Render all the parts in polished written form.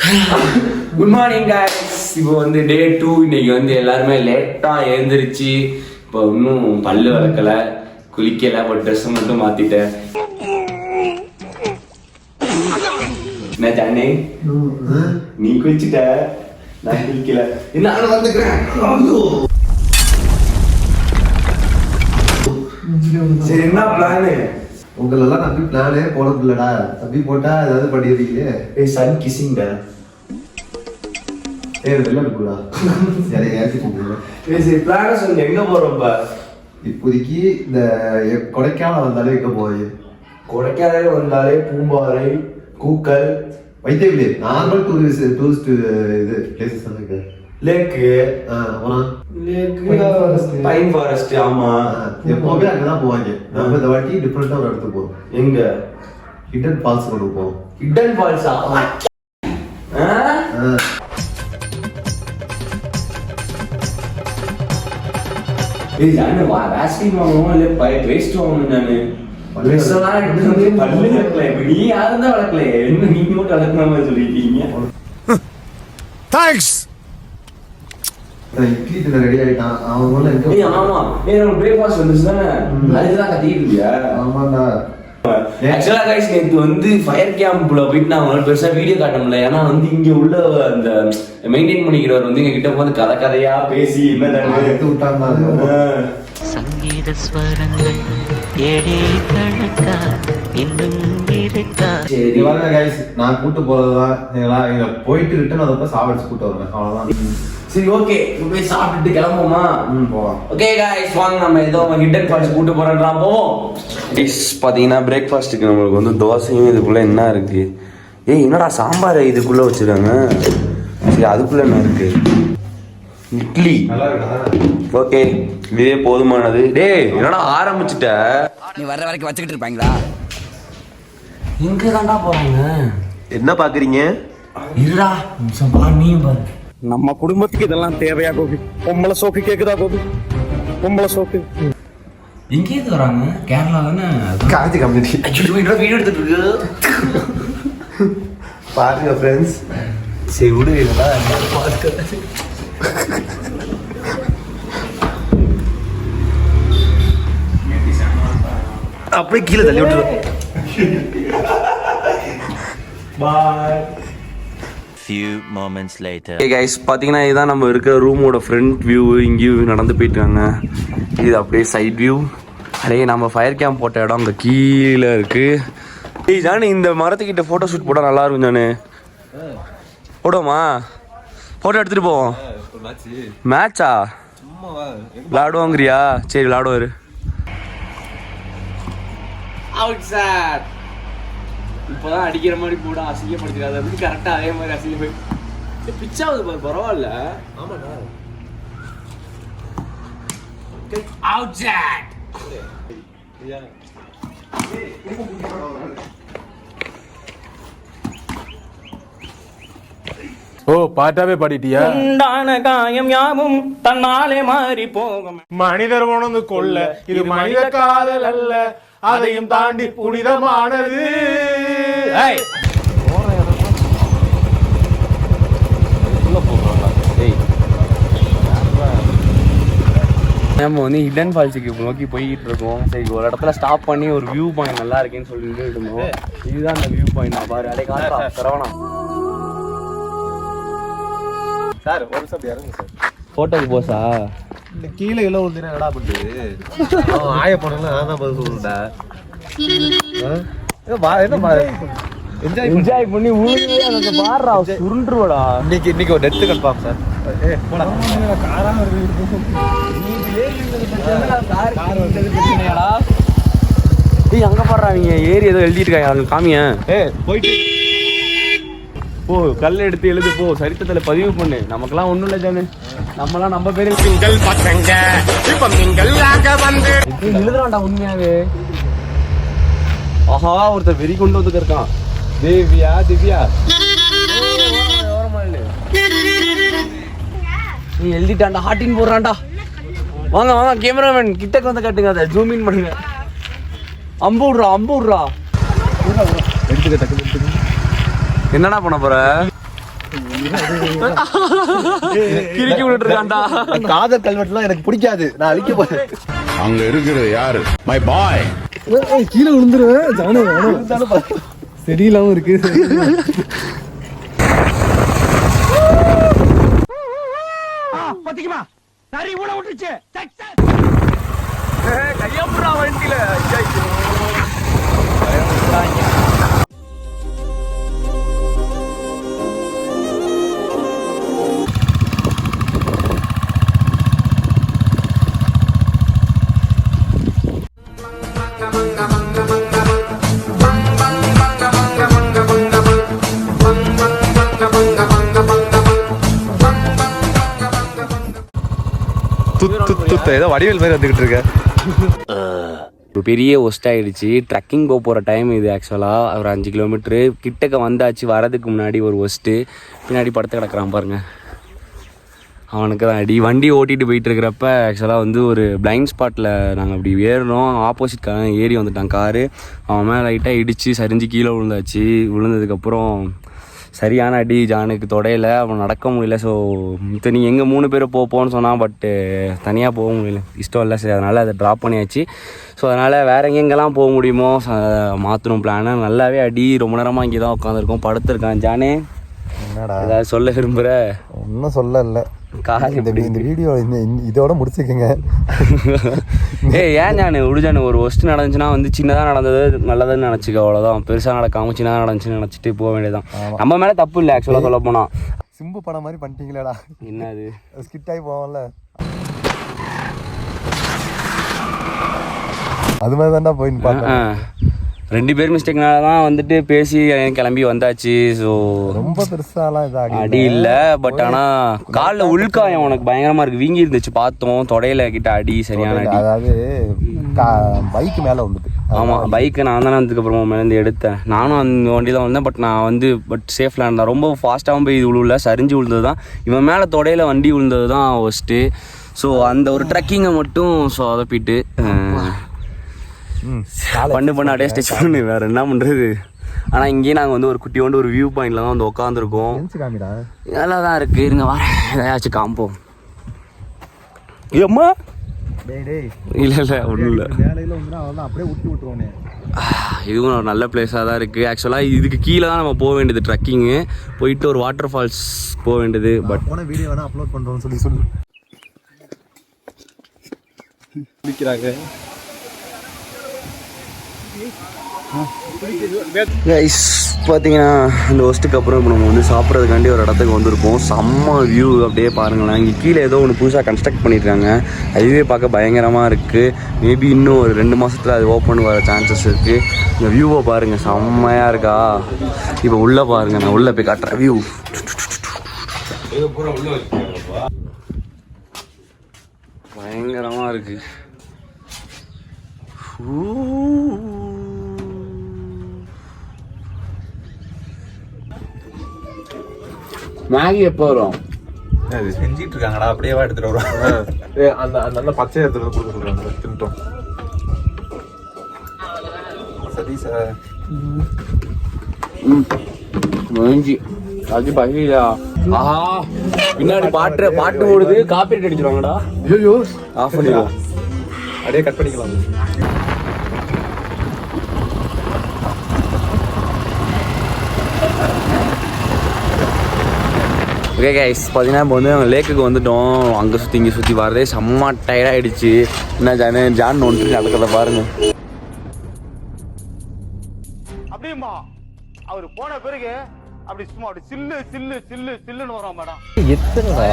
Good morning guys. இப்போ வந்து டே 2. இன்னைக்கு வந்து எல்லாருமே லேட்டா எழுந்திருச்சு. இப்போ இன்னும் பல்லு வளர்க்கல, குளிக்கல, ஒரு ட்ரெஸ் மட்டும் மாத்திட்டேன். என்ன ஜானே நீ குளிச்சிட்ட, நான் குளிக்கல. நான் வந்துக்கிறேன். சரி, என்ன பிளானு? உங்களெல்லாம் நம்பி பிளானே போனது இல்லடா. நம்பி போட்டா ஏதாவது பண்ணிடுறீங்களே. ஏய் சன் கிசிங்டா. வெளில இருக்குடா. சரி ஏசி கூப்பிடுங்க. சரி பிளான சொல்லு, எங்க போறோம்ப்பா? இப்போதைக்கு இந்த கொடைக்கானல் வந்தாலே எங்க போய்? கொடைக்கானல் வந்தாலே பூம்பாறை, கூக்கல், வைத்தவிலே நார்மல் டூரிஸ்ட் இது பிளேசஸ் இருக்கு. லேக்கு, அப்புறம் பைன் ஃபாரஸ்ட். ஆமா, எப்பவுமே அங்கதான் போவாங்க. நம்ம இந்த வாட்டி டிஃபரெண்டா ஒரு இடத்துக்கு போறோம். எங்க? ஹிடன் ஃபால்ஸ் கொண்டு போவோம். ஹிடன் ஃபால்ஸா? ஏய் ஜானு வா, வேஸ்டிங் வாங்குவோம் இல்ல பேஸ்ட் வாங்கணும். நானு பல்லுலாம் எடுத்து வந்து பல்லு வளர்க்கல. இப்ப நீ யாரும் தான் வளர்க்கல, என்ன நீங்க மட்டும் வளர்க்கற மாதிரி சொல்லிட்டீங்க. தேங்க்ஸ். இட்லி தின ரெடி ஆயிட்டான். அவன் எங்க? ஏய் ஆமா, ஏய் நம்ம பிரேக்ஃபாஸ்ட் வந்துச்சு தானே, அதுதான் கத்திட்டு இருக்கியா? ஆமாடா. ஆக்சுவலா கைஸ் நேத்து வந்து ஃபயர் கேம்ப்ல போயிட்டு நான் உங்களுக்கு பெருசா வீடியோ காட்ட முடியல. ஏன்னா வந்து இங்க உள்ள அந்த மெயின்டைன் பண்ணிக்கிறவர் வந்து எங்க கிட்ட வந்து கதையா பேசி என்ன எடுத்து விட்டாங்க. சங்கீத ஸ்வரங்கள் ஏழே கணக்கா இன்னும் இருக்கா. சரி வாங்க கைஸ், நான் கூட்டு போறதுதான். இங்க போயிட்டு ரிட்டர்ன் அதப்ப சாப்பிட்டு கூட்டு வருவேன். அவ்வளவுதான். சரி ஓகே, போய் சாப்பிட்டுட்டு கிளம்புவோமா? போலாம். ஓகே கைஸ் வாங்க, நம்ம ஏதோ ஹிடன் ஃபால்ஸ் கூட்டு போறோம்ன்றா போவோம். டிஷ் பாத்தீங்கன்னா பிரேக்ஃபாஸ்ட்டுக்கு நம்மளுக்கு வந்து தோசையும் இதுக்குள்ள என்ன இருக்கு? ஏய் என்னடா சாம்பார் இதுக்குள்ள வச்சிருக்காங்க. சரி அதுக்குள்ள என்ன இருக்கு? இட்லி. ஓகே இதே போதுமானது. டேய் என்னடா ஆரம்பிச்சுட்ட? நீ வர்ற வரைக்கும் வச்சுக்கிட்டு இருப்பாங்களா? எங்க தாண்டா போறாங்க? என்ன பாக்குறீங்க? இருடா நிமிஷம் பாரு, நீயும் பாரு. நம்ம குடும்பத்துக்கு இதெல்லாம் தேவையா கோபி? பொம்பளை சோக்கு கேக்குதா கோபி? பொம்பளை சோக்கு எங்கேயிருந்து வராங்க? கேரளா தானே? காஞ்சி கம்யூனிட்டி வீடியோ எடுத்துட்டு இருக்கு பாருங்க ஃப்ரெண்ட்ஸ். சரி விடு. அப்படியே கீழே தள்ளி விட்டுரு. பாய். Few moments later. Okay guys பாத்தீங்கன்னா இதுதான் நம்ம இருக்கிற ரூமோட ஃப்ரண்ட் வியூ. இங்கேயும் நடந்து போயிட்டாங்க. இது அப்படியே சைட் வியூ. அப்படியே நம்ம ஃபயர் கேம்ப் போட்ட இடம் அங்கே கீழே இருக்கு. ஏய் ஜானு, இந்த மரத்துக்கிட்ட ஃபோட்டோ ஷூட் போட்டால் நல்லா இருக்கும் ஜானு. போடுவோமா? ஃபோட்டோ எடுத்துட்டு போவோம். மேட்சா? விளாடுவோங்கிறியா? சரி விளாடுவாரு. Out sir. இப்போதான் அடிக்கிற மாதிரி கூட அசிங்கப்படுத்திடாது. அது கரெக்டாக அதே மாதிரி அசிங்கப்பட்டு பிச்சாவது பாரு, பரவாயில்ல. ஆமாண்ணா. Out sir. ஓ பாட்டாவே பாடிட்டியா? உண்டான காயம் யாவும் தன்னாலே மாறி போகும். மனிதர் உணர்ந்து கொள்ள இது மனித காதல் அல்ல, அதையும் தாண்டி புனிதமானது. நம்ம வந்து ஹிடன் ஃபால்ஸுக்கு நோக்கி போய்கிட்டு இருக்கோம். சரி ஒரு இடத்துல ஸ்டாப் பண்ணி ஒரு வியூ பாயிண்ட் நல்லா இருக்கேன்னு சொல்லிட்டு இருந்தோம். இதுதான் அந்த வியூ பாயிண்ட். பாரு அடே காட்டுறா சரவணா. சார் ஒரு நிமிஷம் இறங்குங்க சார். போட்டோக்கு போஸா? இந்த கீழே எல்லாம் ஒரு தினம் என்னடா பண்ணுது? ஆய போனல நான் தான் பதில் சொல்றேன்டா. என்ஜாய் பண்ணி ஊரே அந்த பாறா சுருண்டுருவடா. இன்னைக்கு ஒரு டெத் கன்ஃபார்ம் சார். ஏய் அங்க பாடுறாங்க ஏறி ஏதோ எழுதிருக்காங்க, காமிய. போயிட்டு போ கல் எடுத்து எழுது போ, சரித்திரத்துல பதிவு பண்ணு. நமக்கெல்லாம் ஒண்ணும் இல்லை ஜானு, நம்மலாம் நம்ம பேரு எழுதுறான்டா உண்மையாவே. ஆஹா ஒருத்தர் வெறி கொண்டு வந்து இருக்கான். திவ்யா நீ எழுதிட்டான்டா, ஹார்டின் போடுறான்டா. வாங்க கேமராமேன் கிட்டக்கு வந்து காட்டுங்க, அதை ஜூம் இன் பண்ணுங்க. அம்பு விட்றா. என்னடா பண்ண போற? கிறுக்கி விட்டுட்டு இருக்கான்டா. காதல் கல்வெட்டுலாம் எனக்கு பிடிக்காது, நான் அழிக்க போறேன். அங்க இருக்கிறது யாரு? My boy. கீழே விழுந்துருவேன். சரியில்லாம இருக்கு. பாத்தீங்களா சரி உள்ள விட்டுச்சு. கையப்புறா வண்டியில ஏதோ வடிவேல் மாதிரி வந்துகிட்டு இருக்க. ஒரு பெரிய ஒஸ்ட் ஆகிடுச்சு. ட்ரக்கிங் போகிற டைம் இது. ஆக்சுவலாக ஒரு 5 கிலோமீட்ரு கிட்டக்க வந்தாச்சு. வரதுக்கு முன்னாடி ஒரு ஒஸ்ட்டு பின்னாடி படுத்து கிடக்குறான் பாருங்க. அவனுக்கு தான் அடி. வண்டி ஓட்டிகிட்டு போயிட்டு இருக்கிறப்ப ஆக்சுவலாக வந்து ஒரு பிளைண்ட் ஸ்பாட்டில் நாங்கள் அப்படி ஏறினோம். ஆப்போசிட்காரன் ஏறி வந்துட்டான் காரு. அவன் மேலே லைட்டாக இடித்து சரிஞ்சு கீழே விழுந்தாச்சு. விழுந்ததுக்கப்புறம் சரியான அடி ஜானுக்கு தொடையில். அவன் நடக்க முடியல. ஸோ நீ எங்கள் 3 பேர் போன்னு சொன்னான். பட்டு தனியாக போக முடியல, இஷ்டம் இல்லை. சரி, அதனால் அதை ட்ராப் பண்ணியாச்சு. ஸோ அதனால் வேறு எங்கெங்கெல்லாம் போக முடியுமோ மாற்றணும் பிளானை. நல்லாவே அடி. ரொம்ப நேரமாக இங்கே தான் உட்காந்துருக்கோம், படுத்துருக்கான். ஜானே என்னடா ஏதாவது சொல்ல விரும்புகிற? ஒன்றும் சொல்ல இல்லை. இந்த வீடியோ இதோட முடிச்சுக்கோங்க. ஏன் ஜானு விடுஜானு ஒரு ஒஸ்ட்டு நடந்துச்சுன்னா வந்து சின்னதாக நடந்தது நல்லதுன்னு நினச்சிக்க, அவ்வளோதான். பெருசாக நடக்காமல் சின்னதாக நடந்துச்சுன்னு நினச்சிட்டு போக வேண்டியதான். நம்ம மேலே தப்பு இல்லை ஆக்சுவலாக சொல்ல போனால். சிம்பு படம் மாதிரி பண்ணிட்டீங்களேடா. என்ன அது ஸ்கிட் ஆகி போவோம்ல, அது மாதிரி தான்டா போயின்னு பார்த்தேன். 2 பேர் மிஸ்டேக்னால தான் வந்துட்டு பேசி கிளம்பி வந்தாச்சு. ஸோ ரொம்ப பெருசாலாம் இதாக அடி இல்லை. பட் ஆனால் காலில் உள்காயம் உனக்கு பயங்கரமாக இருக்குது. வீங்கி இருந்துச்சு பார்த்தோம். தொடையில கிட்ட அடி, சரியான அடி. அதாவது பைக்கு மேலே வந்துட்டு. ஆமாம், பைக்கு நான் தானே அதுக்கப்புறமா மேலேருந்து எடுத்தேன். நானும் அந்த வண்டி தான் வந்தேன். பட் நான் வந்து சேஃப்ல இருந்தேன். ரொம்ப ஃபாஸ்ட்டாகவும் போய் இது விழுல, சரிஞ்சு விழுந்தது தான். இவன் மேலே தொடையில வண்டி விழுந்தது தான் ஃபஸ்ட்டு. ஸோ அந்த ஒரு ட்ரக்கிங்கை மட்டும் சொதப்பிட்டு பண்ணு அப்படியே ஸ்டெச் பண்ணு. வேறு என்ன பண்ணுறது? ஆனால் இங்கேயும் நாங்கள் வந்து ஒரு குட்டியோண்டு ஒரு வியூ பாயிண்டில் தான் வந்து உட்காந்துருக்கோம். நல்லா தான் இருக்குது. இருங்க வரேன், ஏதாச்சும் காம்போம். ஏம்மா இல்லை ஒன்றும் இல்லை. இதுவும் ஒரு நல்ல பிளேஸாக தான் இருக்குது. ஆக்சுவலாக இதுக்கு கீழே தான் நம்ம போக வேண்டியது. ட்ரக்கிங்கு போயிட்டு ஒரு வாட்டர் ஃபால்ஸ் போக வேண்டியது. பட் போன வீடியோ வேணால் அப்லோட் பண்ணுறோன்னு சொல்லி பிடிக்கிறாங்க. பார்த்தீங்கன்னா இந்த ஒஸ்ட்டுக்கு அப்புறம் இப்போ நம்ம வந்து சாப்பிட்றதுக்காண்டி ஒரு இடத்துக்கு வந்திருக்கோம். செம்ம வியூ அப்படியே பாருங்களேன். இங்கே கீழே ஏதோ ஒன்று புதுசாக கன்ஸ்ட்ரக்ட் பண்ணியிருக்காங்க. அதுவே பார்க்க பயங்கரமாக இருக்குது. மேபி இன்னும் ஒரு 2 மாதத்தில் அது ஓப்பன் வர சான்சஸ் இருக்குது. இந்த வியூவை பாருங்கள், செம்மையாக இருக்கா. இப்போ உள்ளே பாருங்கள், நான் உள்ளே போய் காட்டுறேன் வியூ. பயங்கரமாக இருக்குது. மேகி எப்போ வரும்? அது செஞ்சிட்டு இருக்காங்கடா, அப்படியே எடுத்துட்டு வருவாங்க. அந்த நல்ல பச்சை எடுத்துட்டு கொடுக்க சொல்றாங்க, தின்ட்டோம். சரி சார். மேஞ்சி அது பகிரா. ஆஹா, பின்னாடி பாட்டு ஓடுது. காப்பி அடிச்சிருவாங்கடா. ஐயோ, ஆஃப் பண்ணிடுவோம். அப்படியே கட் பண்ணிக்கலாம். ஓகே கைஸ், பார்த்தீங்கன்னா இப்போ வந்து நாங்கள் லேக்குக்கு வந்துட்டோம். அங்கே சுற்றி இங்கே சுற்றி வரதே செம்ம டயர்டாகிடுச்சு. என்ன ஜான் ஒன்று நடக்கிறத பாருங்க. அப்படியுமா அவர் போன பிறகு அப்படி சும்மா அப்படி சில்லு சில்லு சில்லு சில்லுன்னு வரோம் மேடம். எத்தனைடா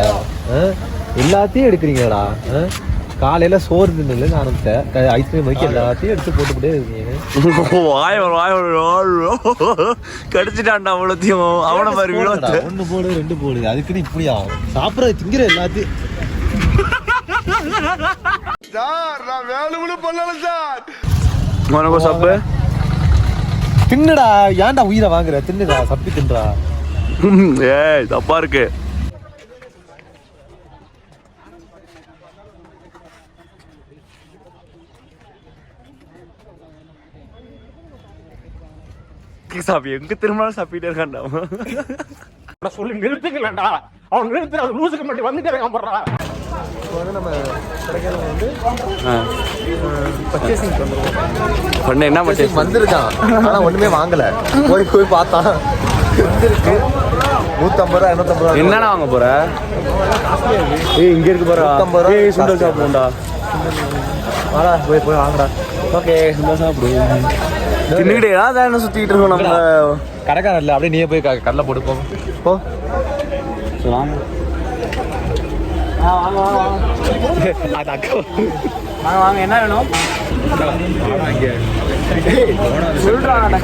எல்லாத்தையும் எடுக்கிறீங்கடா. காலையில சோறு தின்னு ஆரம்பிச்சேன், ஐஸ்கிரீம் வைக்க எல்லாத்தையும் எடுத்து போட்டுக்கிட்டே இருக்கீங்க. கடிச்சிட்டான்டா அவ்வளோத்தையும். அவனை மாதிரி 1 போடு 2 போடு, அதுக்குன்னு இப்படியா சாப்பிட்ற திங்கிற எல்லாத்தையும். சார் நான் வேணும்னு பண்ணல சார். உனக்கு சப்பு தின்னுடா, ஏன்டா உயிரை வாங்குற? தின்னுடா, சப்பி தின்றா. ஏய் தப்பா இருக்கு. சாப்பி எங்க திரும்பினாலும் சாப்பிட்டே இருக்காண்டா. நான் சொல்லி நிறுத்துக்கலடா. அவன் நிறுத்துற அது லூசுக்கு மட்டும் வந்துட்டே இருக்கான் போடுறா. இப்போ வந்து நம்ம கடைக்கால வந்து பர்ச்சேசிங் பண்ணுறோம். பண்ண என்ன பர்ச்சேஸ் வந்திருக்கான் ஆனால் ஒன்றுமே வாங்கலை. போய் பார்த்தான் வந்துருக்கு 150 ரூபா 250 ரூபா. என்னடா வாங்க போற? ஏய் இங்க இருக்கு பாரு 150 ரூபா. ஏய் சுண்டல் சாப்பிடுவோம்டா. வாடா போய் வாங்கடா. ஓகே சுண்டல் சாப்பிடுவோம். தின்னுக்கிட்டே தான் என்ன சுத்திட்டு இருக்கோம் நம்ம. கடைக்காரன் இல்லை, அப்படியே நீயே போய் கடலை போட்டு போ. வாங்க வாங்க வாங்க அது அக்கா வாங்க வாங்க என்ன வேணும் சொல்றான்.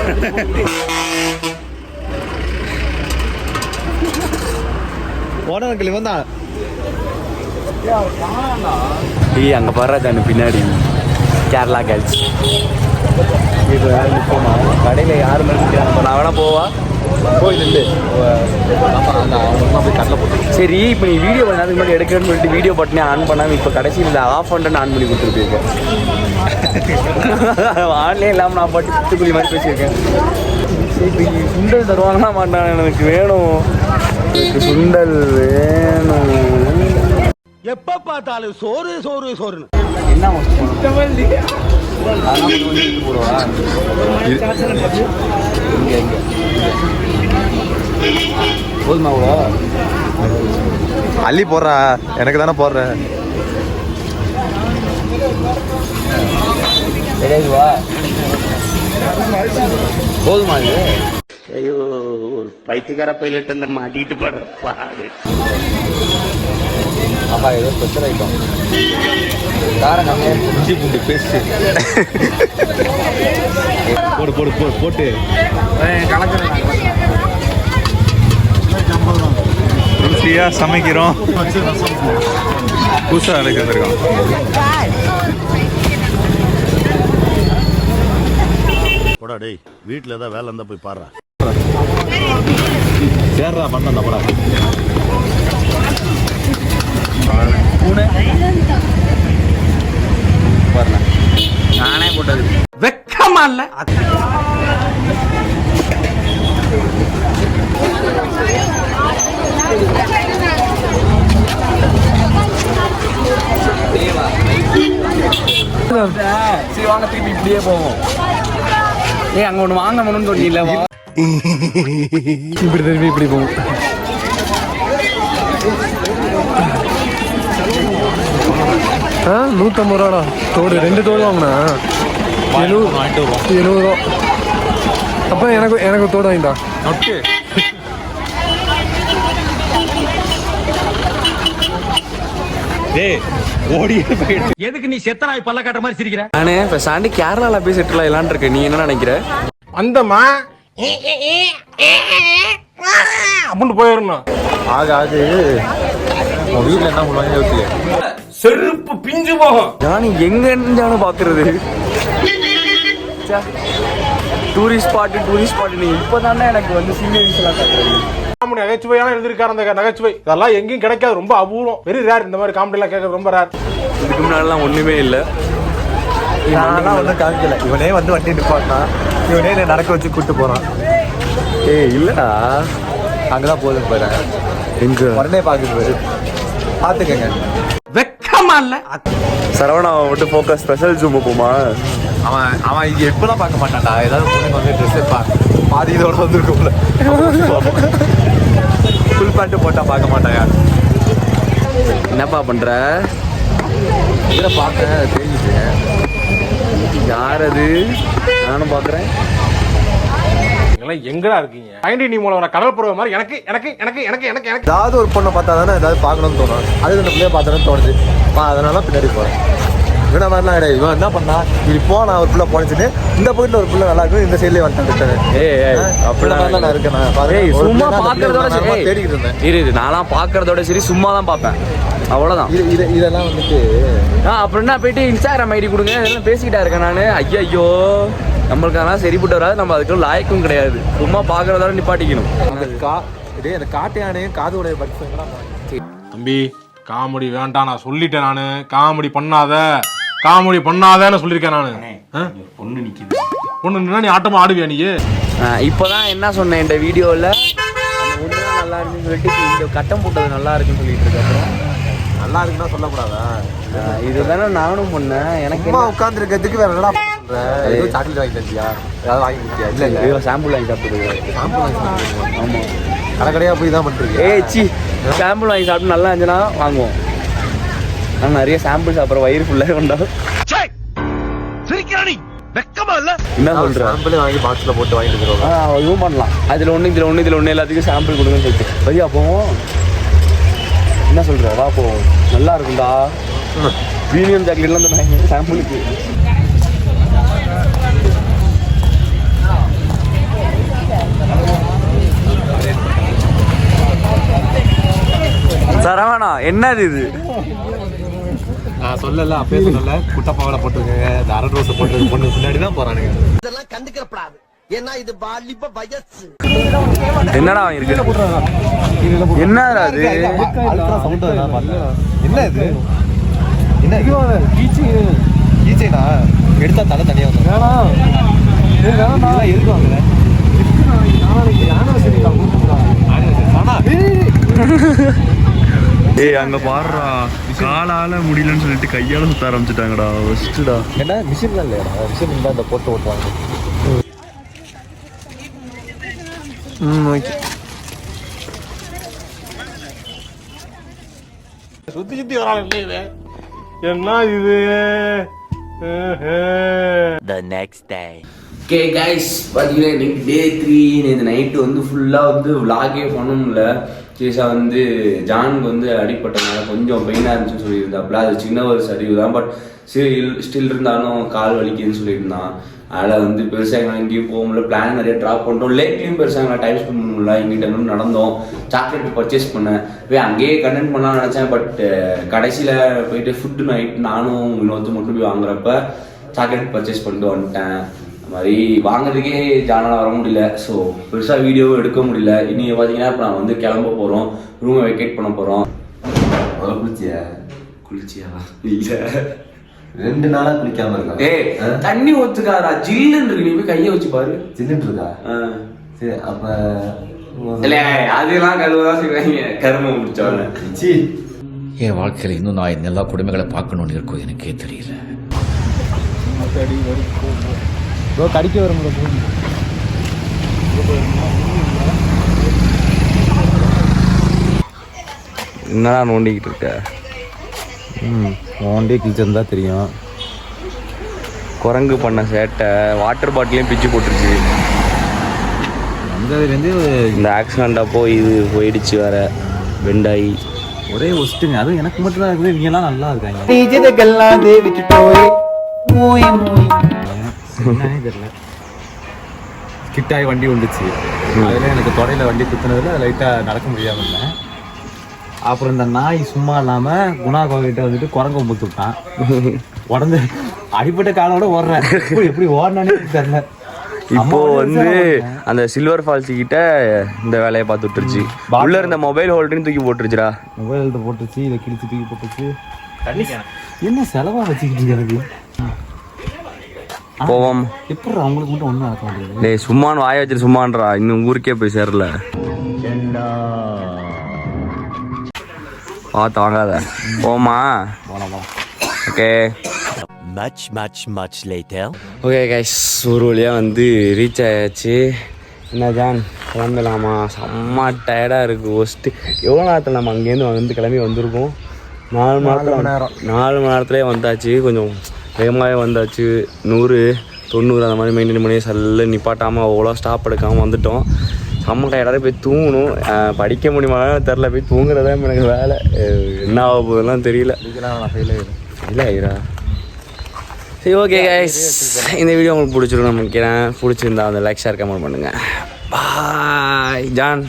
போனவன் இவன் தான். ஏய் அங்க பாரு பின்னாடி கேரளா கேர்ள்ஸ். கடையில் யாரும் நான் வேணா போவா கோயில் இல்லை. ஆமாம் அந்த அவங்க போய் கடலை போட்டு. சரி இப்போ நீ வீடியோ பண்ண அதுக்கு முன்னாடி எடுக்கிறேன்னு சொல்லிட்டு வீடியோ பட்டனே ஆன் பண்ணாமல் இப்போ கடைசியில் ஆஃப் பண்ணிட்டு ஆன் பண்ணி கொடுத்துருப்பீங்க. ஆன்லேயே இல்லாமல் நான் பாட்டு குத்துக்குழி மாதிரி பேசியிருக்கேன். சரி இப்போ சுண்டல் தருவாங்கன்னா மாட்டான். எனக்கு வேணும், எனக்கு சுண்டல் வேணும். எப்ப பார்த்தாலும் சோறு சோறு சோறுன்னு. என்ன போதுமா அவ்வளோ அள்ளி போடுறா, எனக்கு தானே போடுற. போதுமா இது? ஐயோ ஒரு பைத்தியக்கார பைலட் அந்த மாட்டிட்டு போற பாடு. ஆஹா ஏதோ ஸ்பெஷல் ஐட்டம். காரம் கம்மியாக இஞ்சி பூண்டு பேஸ்ட்டு போட்டு ருசியாக சமைக்கிறோம். புதுசாக அழைக்க வந்திருக்கோம். போடா டேய், வீட்டில் ஏதாவது வேலை இருந்தால் போய் பாடுறா. சேர்றா பண்ண நம்மளா நானே போட்டது வெக்கமா இல்ல? சரி வாங்க திருப்பி இப்படியே போவோம். ஏய் அங்க ஒண்ணு வாங்கணும்னு சொன்னீங்கல்ல, வா. இப்படி திரும்பி இப்படி போகும். ஆ 150 ரூபாடா தோடு. 2 தோடு வாங்கினா 70 ரூபா. அப்போ எனக்கு தோடு வாங்கிட்டா. ஓகே எதுக்கு நீ செத்தனாய் பல்ல காட்டுற மாதிரி சிரிக்கிற? நானே இப்போ சாண்டி கேரளால போய் செட்டில் ஆகலான்னு இருக்கேன். நீ என்ன நினைக்கிற? அந்தமா அப்படின்னு போயிடணும். ஆகாது. உன் வீட்டில் என்ன பண்ணுவாங்க யோசிக்க. செருப்பு பிஞ்சு போகும். ஜானி எங்க இருந்தானு பாக்குறது. டூரிஸ்ட் ஸ்பாட் நீ இப்பதானே எனக்கு வந்து சீனரிஸ் எல்லாம் காட்டுறது. காமெடி நகைச்சுவையான எழுதிருக்காரு அந்த நகைச்சுவை. இதெல்லாம் எங்கேயும் கிடைக்காது, ரொம்ப அபூர்வம், வெரி ரேர். இந்த மாதிரி காமெடி எல்லாம் கேட்கறது ரொம்ப ரேர். இதுக்கு முன்னாடிலாம் ஒண்ணுமே இல்லை. நான்லாம் ஒன்றும் காமிக்கல. இவனே வந்து வண்டி நிப்பாட்டினா, இவனே என்னை நடக்க வச்சு கூப்பிட்டு போகிறான். ஏய் இல்லடா, அங்கதான் போதும் பாரு. எங்க உடனே பார்க்குது பார்த்துக்கங்க. வெக்கமா இல்ல? சரவணா மட்டும் ஃபோக்கஸ் ஸ்பெஷல் ஜூம் போமா. அவன் இது எப்பெல்லாம் பார்க்க மாட்டான்டா. ஏதாவது பொண்ணுங்க வந்து ட்ரெஸ்ஸே பாதி இதோட வந்துருக்கும்ல, ஃபுல் பேண்ட்டு போட்டால் பார்க்க மாட்டான் யார். என்னப்பா பண்ற? இதில் பார்த்தேன் தெரிஞ்சுட்டு. யார் அது? நானும் பாக்குறேன். எங்கடா இருக்கீங்க? ஐண்டி நீ மூலம் கடல் பருவ மாதிரி எனக்கு எனக்கு எனக்கு எனக்கு எனக்கு எனக்கு ஏதாவது ஒரு பொண்ணை பார்த்தா தானே ஏதாவது பார்க்கணும்னு தோணும். அது இந்த பிள்ளைய பார்த்தோன்னு தோணுது. அதனால பின்னாடி போகிறேன். இவன மாதிரிலாம் கிடையாது. இவன் என்ன பண்ணா, இப்படி போனா ஒரு பிள்ளை போனிச்சுட்டு இந்த போயிட்டு ஒரு பிள்ளை நல்லா இருக்கும், இந்த சைட்லேயே வந்துட்டேன். அப்படிலாம் நான் இருக்கேன். ஏய் சும்மா பாக்குறதோட சரி தேடிக்கிட்டு இருந்தேன். இரு நான்லாம் பாக்குறதோட சரி சும்மா தான் பார்ப்பேன், அவ்வளவுதான். இதெல்லாம் வந்துட்டு அப்புறம் என்ன போயிட்டு இன்ஸ்டாகிராம் ஐடி கொடுங்க இதெல்லாம் பேசிக்கிட்டா இருக்கேன் நான். ஐயோ நம்மளுக்கு அதெல்லாம் சரிப்பட்டு வராது, நம்ம அதுக்கு லாய்க்கும் கிடையாது. சும்மா பாக்குறதோட நிப்பாட்டிக்கணும். அந்த காட்டு யானையும் காது உடைய பட்சம். தம்பி காமெடி வேண்டாம், நான் சொல்லிட்டேன். நானு காமெடி பண்ணாதேன்னு சொல்லியிருக்கேன் நானு. பொண்ணு நிக்குது. பொண்ணு நின்னா நீ ஆட்டமா ஆடுவியா நீ? இப்பதான் என்ன சொன்னேன் இந்த வீடியோல, நல்லா இருக்குன்னு சொல்லிட்டு இந்த கட்டம் போட்டது நல்லா இருக்குன்னு சொல்லிட்டு இருக்கு. அப்புறம் நல்லா இருக்குன்னா சொல்லக்கூடாதா? இதுதானே நானும் பண்ணேன். எனக்கு சும்மா உட்காந்துருக்கிறதுக்கு வேற என்னடா பண்ற? ஏதோ சாக்லேட் வாங்கி தந்தியா? ஏதாவது வாங்கி கொடுத்தியா? இல்லை இல்லை, சாம்பிள் வாங்கி சாப்பிட்டு சாம்பிள் வாங்கி சாப்பிடுவோம். ஆமாம், கடைக்கடையாக போய் தான் பண்ணுறீங்க. சி சாம்பிள் வாங்கி சாப்பிட்டு நல்லா இருந்துச்சுன்னா வாங்குவோம். நான் நிறைய சாம்பிள் சாப்பிட்ற வயிறு ஃபுல்லாக கொண்டாடும். என்ன சொல்ற? சாம்பிளே வாங்கி பாக்ஸில் போட்டு வாங்கிட்டு இருக்கிறோம். இதுவும் பண்ணலாம். அதில் ஒன்று இதில் ஒன்று இதில் ஒன்று எல்லாத்துக்கும் சாம்பிள் கொடுங்கன்னு சொல்லிட்டு பையா போவோம். என்ன சொல்ற? வா போவோம், நல்லா இருக்கும்டா. ப்ரீமியம் சாக்லேட்லாம் தந்தாங்க சாம்பிளுக்கு. சரவணா என்னது இது? நான் சொல்லல, அப்பயே சொல்லல. குட்டப்பாவலை போட்டிருக்கேங்க, இந்த அரட் ரோஸை போட்டிருக்க பொண்ணு பின்னாடி தான் போறானுங்க. இதெல்லாம் கண்டுக்கிறப்படாது. ஏன்னா இது வாலிப வயசு. என்னடா இருக்கு? என்னடா அது? அல்ட்ரா சவுண்ட் தான் பார்த்தேன். என்ன இது? என்ன கீச்சைனா எடுத்தா தலை தனியா வந்து எதுக்கு வாங்கல? ஏய் அங்க பாடுறா, காலால முடியலன்னு சொல்லிட்டு கையால சுத்த ஆரம்பிச்சுட்டாங்கடா. ஃபர்ஸ்ட்டுடா என்ன மிஷின் தான் இல்லையா? மிஷின் இருந்தால் இந்த போட்டு ஓட்டுவாங்க. ஓகே. சுத்தி சுத்தி வராங்க. என்ன இது? The next day. Okay guys, பார்த்தீங்கன்னா இன்னைக்கு டே 3. நேற்று நைட்டு வந்து ஃபுல்லாக வந்து விலாகே பண்ணணும்ல. சீரியஸாக வந்து ஜானுக்கு வந்து அடிப்பட்டனால கொஞ்சம் பெயினாக இருந்துச்சுன்னு சொல்லியிருந்தாப்புல. அது சின்ன ஒரு சரிவு தான், பட் ஸ்டில் இருந்தாலும் கால் வலிக்குதுன்னு சொல்லியிருந்தான். அதில் வந்து பெருசாக எங்கேயும் போக முடியல. பிளான் நிறைய ட்ராப் பண்ணிட்டோம். லேட்லேயும் பெருசாக எங்களை டைம் ஸ்பெண்ட் பண்ண முடியல. எங்கிட்ட நடந்தோம். சாக்லேட் பர்ச்சேஸ் பண்ணேன். போய் அங்கேயே கண்டென்ட் பண்ணலாம்னு நினச்சேன். பட் கடைசியில் போயிட்டு ஃபுட்டு நைட் நானும் இன்னொருத்தர் மட்டும் போய் வாங்குறப்ப சாக்லேட் பர்ச்சேஸ் பண்ணிட்டு வந்துட்டேன். மாதிரி வாங்குறதுக்கே ஜானால் வர முடியல. ஸோ பெருசாக வீடியோவும் எடுக்க முடியல. இனி பார்த்தீங்கன்னா இப்போ நான் வந்து கிளம்ப போகிறோம், ரூமை வெக்கேட் பண்ண போகிறோம். குளிச்சியா? குளிச்சியா? இல்லை, 2 நாளாக குளிக்காம இருக்கா? ஏய் தண்ணி ஒத்துக்காதா, ஜில்லுன்னு இருக்கு. நீ போய் கையை வச்சு பாரு. சில்லுன்னு இருக்கா? சரி, அப்போ இல்லை அதெல்லாம் கழுவதான் செய்வாங்க, கருமை முடிச்சவங்க. என் வாழ்க்கையில் இன்னும் நான் எல்லா குடும்பங்களை பார்க்கணும்னு இருக்கும், எனக்கே தெரியல. கடிக்க வர முடியும். என்னடா நோண்டிக்கிட்டு இருக்க? நோண்டே கிழிச்சிருந்தா தெரியும். குரங்கு பண்ண சேட்டை வாட்டர் பாட்டிலையும் பிச்சு போட்டுருச்சு. வந்ததுலேருந்து இந்த ஆக்சிடெண்ட் அப்போ இது போயிடுச்சு வேற, பெண்டாயி. ஒரே ஒஸ்ட்டுங்க. அதுவும் எனக்கு மட்டும் தான் இருக்குது, இவங்கெல்லாம் நல்லா இருக்காங்க. என்னன்னே தெரியல. கிட்டாய் வண்டி வந்துச்சு. அதில் எனக்கு தொடையில் வண்டி குத்துனதுல லைட்டாக நடக்க முடியாமல் இருந்தேன். அப்புறம் இந்த நாய் சும்மா இல்லாமல் குணா கோவிட்ட வந்துட்டு குரங்கு முத்து விட்டான். உடந்து அடிப்பட்ட காலோட ஓடுறேன். எப்படி ஓடினானே தெரியல. இப்போ வந்து அந்த சில்வர் ஃபால்ஸ் கிட்ட இந்த வேலையை பார்த்து விட்டுருச்சு. உள்ள இருந்த மொபைல் ஹோல்டரையும் தூக்கி போட்டுருச்சுடா. மொபைல் போட்டுருச்சு, இதை கிழிச்சு தூக்கி போட்டுருச்சு. என்ன செலவாக வச்சுக்கிட்டு எனக்கு போவோம். எப்படி அவங்களுக்கு மட்டும் ஒன்றும் நடக்க முடியாது. டேய் சும்மானு வாய வச்சுட்டு சும்மான்றா, இன்னும் ஊருக்கே போய் சேரல. பார்த்து வாங்காத, போமா. Okay Much later. Okay guys, ஒரு வழியாக வந்து ரீச் ஆயாச்சு. என்ன ஜான் கிளம்பலாமா? செம்ம டயர்டாக இருக்குது. ஃபஸ்ட்டு எவ்வளோ நேரத்தில் நம்ம அங்கேருந்து வந்து கிளம்பி வந்திருக்கோம்? 4 மணி நேரம். 4 மணி நேரத்துலேயே வந்தாச்சு. கொஞ்சம் வேகமாகவே வந்தாச்சு. 100, 90 அந்த மாதிரி மெயின்டைன் பண்ணி சல்ல நிப்பாட்டாமல் அவ்வளோ ஸ்டாப் எடுக்காமல் வந்துட்டோம். செம்ம டயர்டாக போய் தூங்கணும். படிக்க முடியுமா தெரில, போய் தூங்குறதா எனக்கு வேலை. என்ன ஆக போகுதுலாம் தெரியல. இல்லை ஐரா. சரி ஓகே கைஸ், இந்த வீடியோ உங்களுக்கு பிடிச்சிருக்கும் நினைக்கிறேன். பிடிச்சிருந்தா அந்த லைக் ஷேர் கமெண்ட் பண்ணுங்கள். பாய் ஜான்.